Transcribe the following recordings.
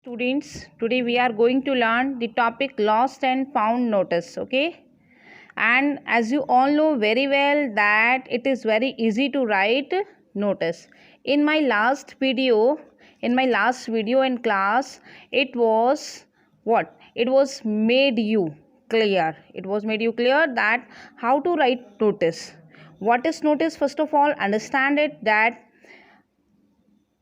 Students, today we are going to learn the topic lost and found notice. Okay, and as you all know very well that it is very easy to write notice. In my last video, in class, it was what? It was made you clear. It was made you clear that how to write notice. What is notice? First of all, understand it that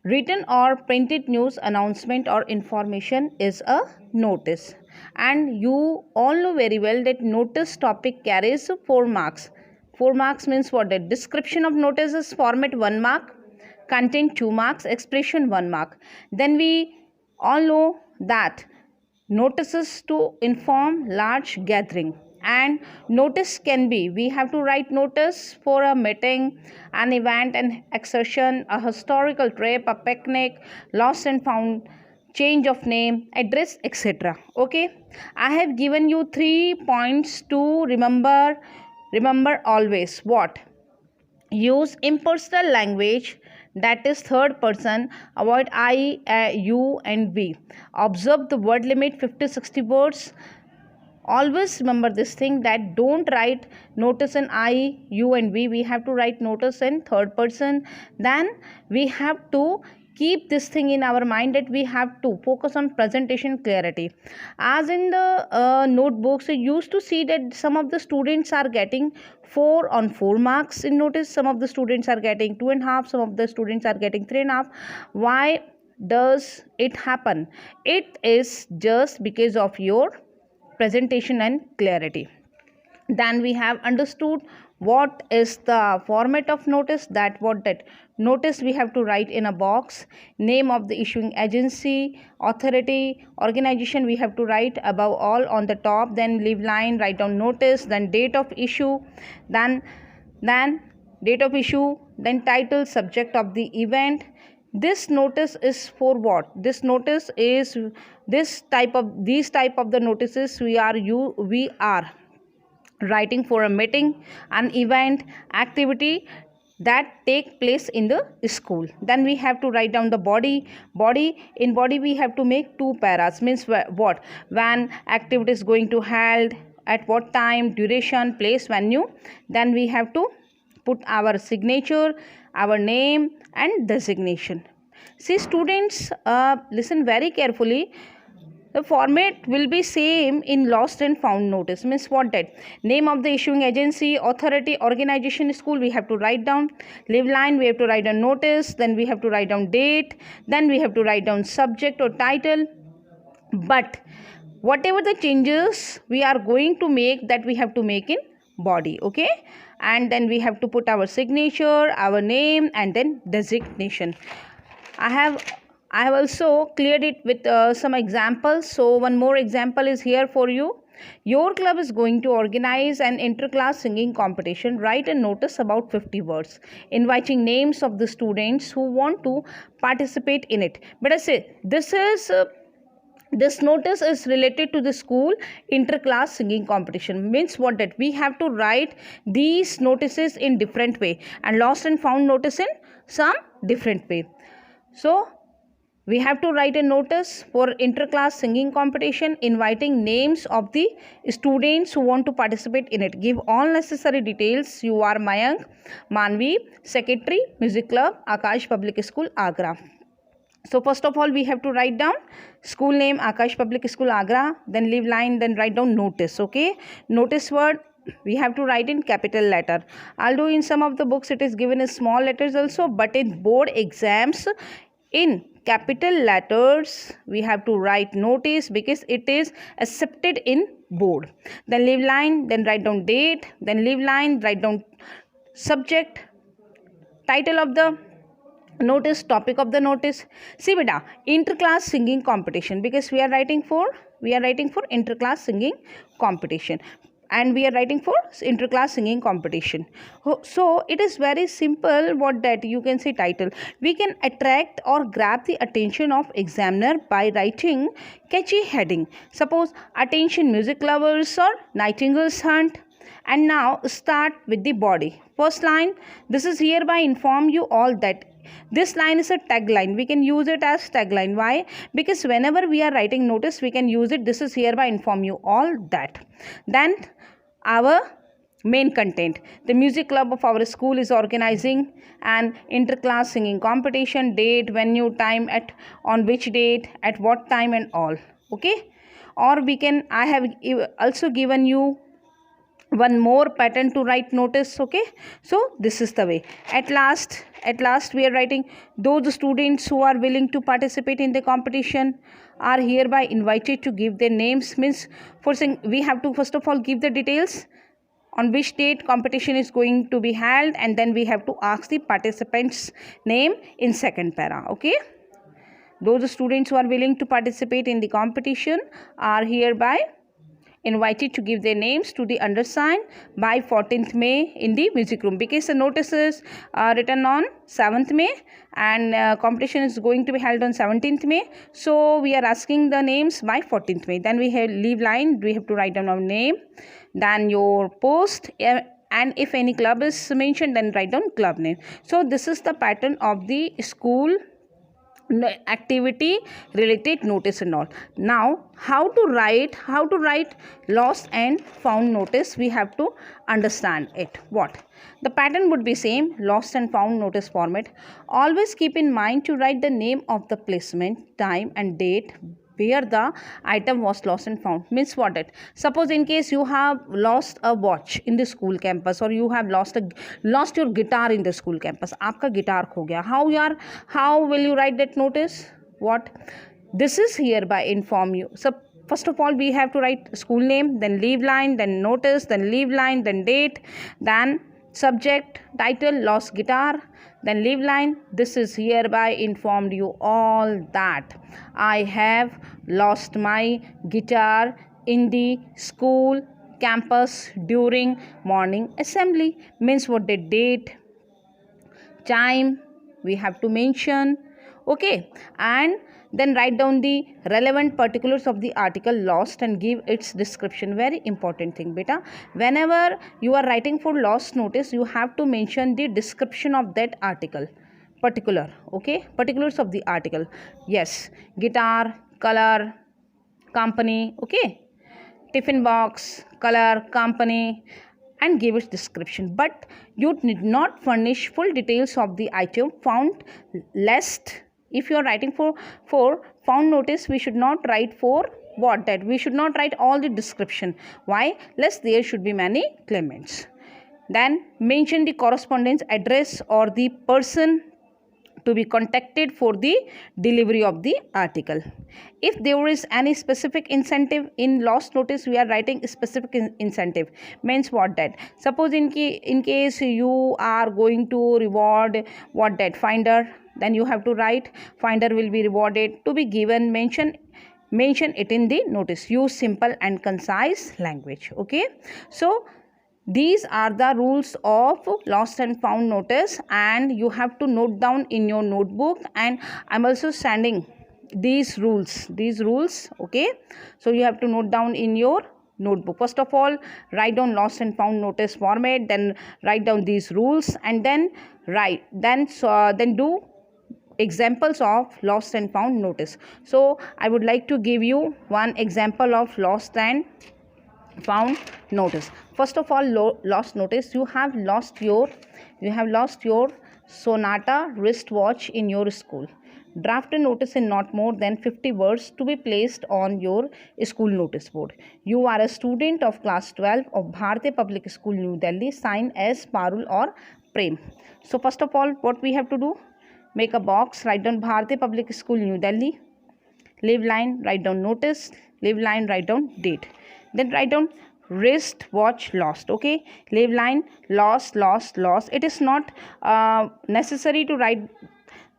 written or printed news announcement or information is a notice, and you all know very well that notice topic carries 4 marks. 4 marks means what? The description of notice is format 1 mark, content 2 marks, expression 1 mark. Then we all know that notices to inform large gathering, and notice can be, we have to write notice for a meeting, an event, an excursion, a historical trip, a picnic, lost and found, change of name, address, etc. Okay, I have given you 3 points to remember always. What? Use impersonal language, that is third person. Avoid I, you and we. Observe the word limit 50-60 words. Always remember this thing that don't write notice in I, you and we have to write notice in third person. Then we have to keep this thing in our mind that we have to focus on presentation clarity. As in the notebooks, you used to see that some of the students are getting 4 on 4 marks in notice, some of the students are getting 2.5, some of the students are getting 3.5. Why does it happen? It is just because of your presentation and clarity. Then we have understood what is the format of notice, that what that notice we have to write in a box, name of the issuing agency, authority, organization we have to write above all on the top, then leave line, write down notice, then date of issue, then date of issue, then title, subject of the event. This notice is for what? This notice is these type of the notices we are writing for a meeting, an event, activity that take place in the school. Then we have to write down the body. In body we have to make 2 paras, means what? When activity is going to held, at what time, duration, place, venue. Then we have to put our signature, our name and designation. See students, listen very carefully. The format will be same in lost and found notice. Means what? That name of the issuing agency, authority, organization, school we have to write down. Leave line we have to write down notice. Then we have to write down date. Then we have to write down subject or title. But whatever the changes we are going to make, that we have to make in body. Okay, and then we have to put our signature, our name and then designation. I have also cleared it with some examples. So one more example is here for you. Your club is going to organize an inter-class singing competition. Write a notice about 50 words inviting names of the students who want to participate in it. But I say this notice is related to the school inter-class singing competition. Means what? That we have to write these notices in different way, and lost and found notice in some different way. So we have to write a notice for inter-class singing competition inviting names of the students who want to participate in it. Give all necessary details. You are Mayank, Manvi, Secretary, Music Club, Akash Public School, Agra. So first of all we have to write down school name, Akash Public School, Agra. Then leave line, then write down notice. Okay, notice word we have to write in capital letter. Although in some of the books it is given in small letters also, but in board exams in capital letters we have to write notice because it is accepted in board. Then leave line, then write down date, then leave line, write down subject, title of the notice, topic of the notice. See beta, inter-class singing competition, because we are writing for inter-class singing competition, and we are writing for inter-class singing competition. So it is very simple. What? That you can say title. We can attract or grab the attention of examiner by writing catchy heading. Suppose attention music lovers or Nightingale's Hunt. And now start with the body. First line, this is hereby inform you all that This line is a tagline. We can use it as tagline. Why? Because whenever we are writing notice, we can use it. This is hereby inform you all that. Then our main content. The music club of our school is organizing an interclass singing competition. Date, venue, time, on which date, at what time, and all. Okay. Or we can, I have also given you one more pattern to write notice. Okay, so this is the way. At last we are writing, those students who are willing to participate in the competition are hereby invited to give their names. Means for saying, we have to first of all give the details on which date competition is going to be held, and then we have to ask the participants name in second para. Okay, those students who are willing to participate in the competition are hereby invited to give their names to the undersigned by 14th May in the music room, because the notice is written on 7th May and competition is going to be held on 17th May. So we are asking the names by 14th May. Then we have leave line, we have to write down our name, then your post, and if any club is mentioned, then write down club name. So this is the pattern of the school activity related notice and all. Now how to write lost and found notice, we have to understand it. What the pattern would be same, lost and found notice format. Always keep in mind to write the name of the placement, time and date where the item was lost and found. Means what it, suppose in case you have lost a watch in the school campus, or you have lost your guitar in the school campus, आपका guitar खो गया, how will you write that notice? What, this is hereby inform you. So first of all we have to write school name, then leave line, then notice, then leave line, then date, then subject, title, lost guitar, then leave line. This is hereby informed you all that I have lost my guitar in the school campus during morning assembly. Means what, the date, time we have to mention. Okay, and then write down the relevant particulars of the article lost and give its description. Very important thing, beta. Whenever you are writing for lost notice, you have to mention the description of that article, particular. Okay, particulars of the article. Yes, guitar, color, company. Okay, tiffin box, color, company, and give its description. But you need not furnish full details of the item found, lest if you are writing for found notice, we should not write for what, that we should not write all the description. Why? Lest there should be many claimants. Then mention the correspondence address or the person to be contacted for the delivery of the article. If there is any specific incentive in lost notice, we are writing specific incentive. Means what, that suppose in case you are going to reward what, that finder, then you have to write finder will be rewarded to be given. Mention it in the notice. Use simple and concise language. Okay, so these are the rules of lost and found notice, and you have to note down in your notebook, and I'm also sending these rules. Okay, so you have to note down in your notebook. First of all, write down lost and found notice format, then write down these rules, and then do examples of lost and found notice. So I would like to give you one example of lost and found notice. First of all, lost notice, you have lost your Sonata wristwatch in your school. Draft a notice in not more than 50 words to be placed on your school notice board. You are a student of class 12 of Bharatiya Public School, New Delhi. Sign as Parul or Prem. So first of all, what we have to do, make a box, write down Bharatiya Public School, New Delhi, leave line, write down notice, leave line, write down date, then write down wristwatch lost. Okay, leave line, lost. It is not necessary to write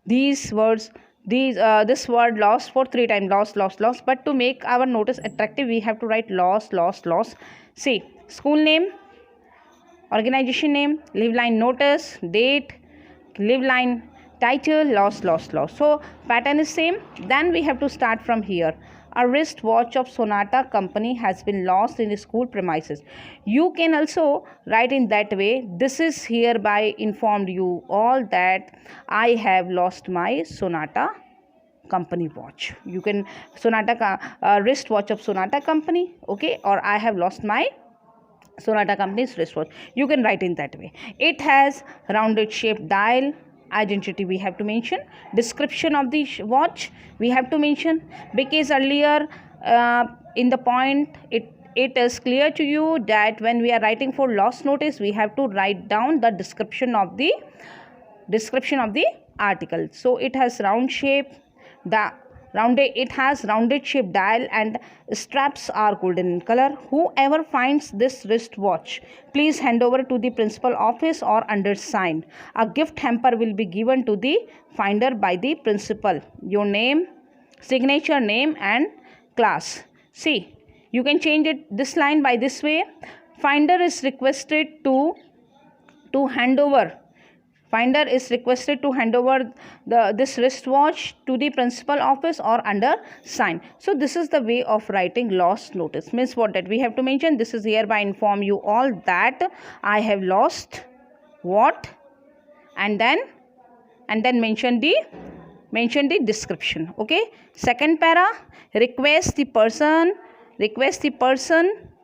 these words, this word lost for 3 times, lost, but to make our notice attractive, we have to write lost. See, school name, organization name, leave line, notice, date, leave line, Title, lost. So pattern is same. Then we have to start from here. A wristwatch of Sonata company has been lost in the school premises. You can also write in that way. This is hereby informed you all that I have lost my Sonata company watch. You can wristwatch of Sonata company, okay, or I have lost my Sonata company's wristwatch. You can write in that way. It has rounded shaped dial. Identity we have to mention. Description of the watch we have to mention, because earlier in the point it is clear to you that when we are writing for lost notice, we have to write down the description of the article. So it has it has rounded shaped dial and straps are golden in color. Whoever finds this wristwatch, please hand over to the principal office or undersigned. A gift hamper will be given to the finder by the principal. Your name, signature, name and class. See, you can change this line by this way. Finder is requested to hand over. Finder is requested to hand over this wristwatch to the principal office or undersigned. So this is the way of writing lost notice. Means what that we have to mention. This is hereby inform you all that I have lost what, and then mention the description. Okay. Second para, request the person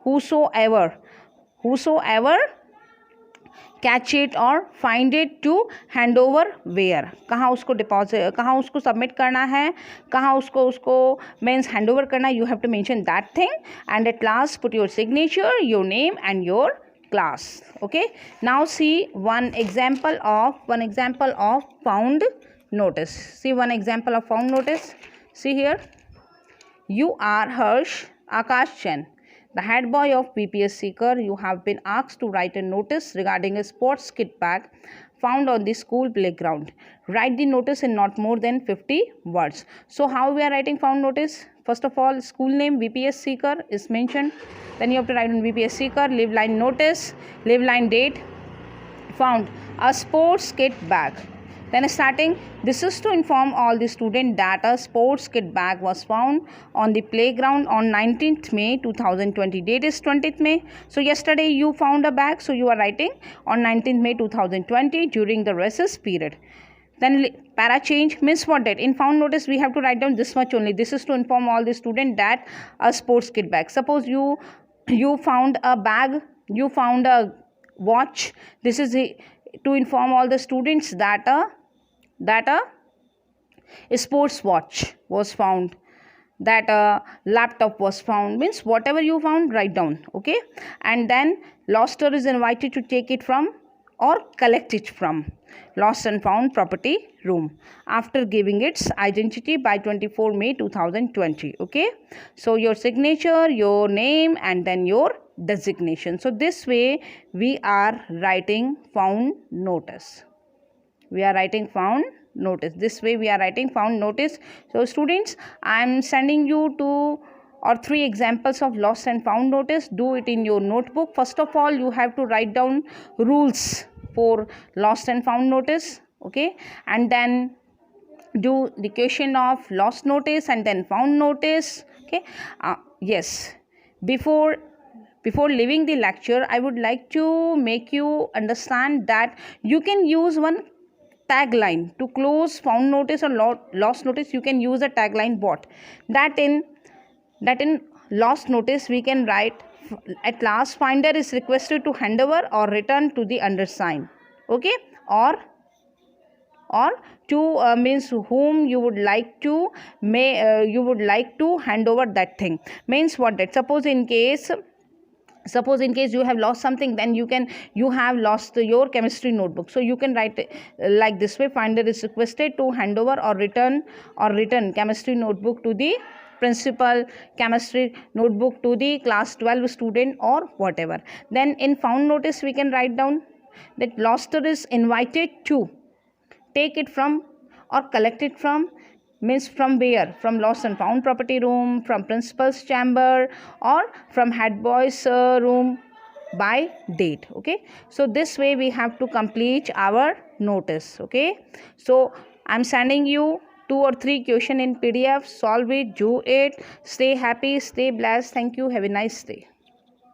whosoever catch it or find it to hand over where. कहाँ उसको deposit, कहाँ उसको submit करना है, कहाँ उसको means hand over करना. You have to mention that thing, and at last put your signature, your name and your class. Okay. Now see one example of found notice. See one example of found notice. See here. You are Harsh Akash Chen, the head boy of BPS Seeker. You have been asked to write a notice regarding a sports kit bag found on the school playground. Write the notice in not more than 50 words. So how we are writing found notice? First of all, school name BPS Seeker is mentioned. Then you have to write on BPS Seeker, leave line notice, leave line date, found a sports kit bag. Then starting, this is to inform all the students that a sports kit bag was found on the playground on 19th May 2020. Date is 20th May. So yesterday you found a bag. So you are writing on 19th May 2020 during the recess period. Then para change means what that in found notice we have to write down this much only. This is to inform all the students that a sports kit bag. Suppose you found a bag, you found a watch. This is to inform all the students that a sports watch was found, that a laptop was found. Means whatever you found, write down. Okay. And then loster is invited to take it from or collect it from lost and found property room after giving its identity by 24 May 2020. Okay. So your signature, your name and then your designation. So this way we are writing found notice. This way we are writing found notice. So students, I am sending you 2 or 3 examples of lost and found notice. Do it in your notebook. First of all, you have to write down rules for lost and found notice. Okay. And then do the question of lost notice and then found notice. Okay. Yes. Before leaving the lecture, I would like to make you understand that you can use one tagline to close found notice or lost notice. You can use a tagline what that in lost notice we can write, at last finder is requested to hand over or return to the undersigned. Okay. Or to means whom you would like to hand over that thing. Means what that suppose in case you have lost something, then you have lost your chemistry notebook. So you can write like this way: finder is requested to hand over or return chemistry notebook to the principal, chemistry notebook to the class 12 student or whatever. Then in found notice we can write down that loster is invited to take it from or collect it from. Means from where? From lost and found property room, from principal's chamber or from head boy's room by date. Okay. So this way we have to complete our notice. Okay, so I'm sending you 2 or 3 question in PDF. Solve it, do it. Stay happy, stay blessed. Thank you. Have a nice day.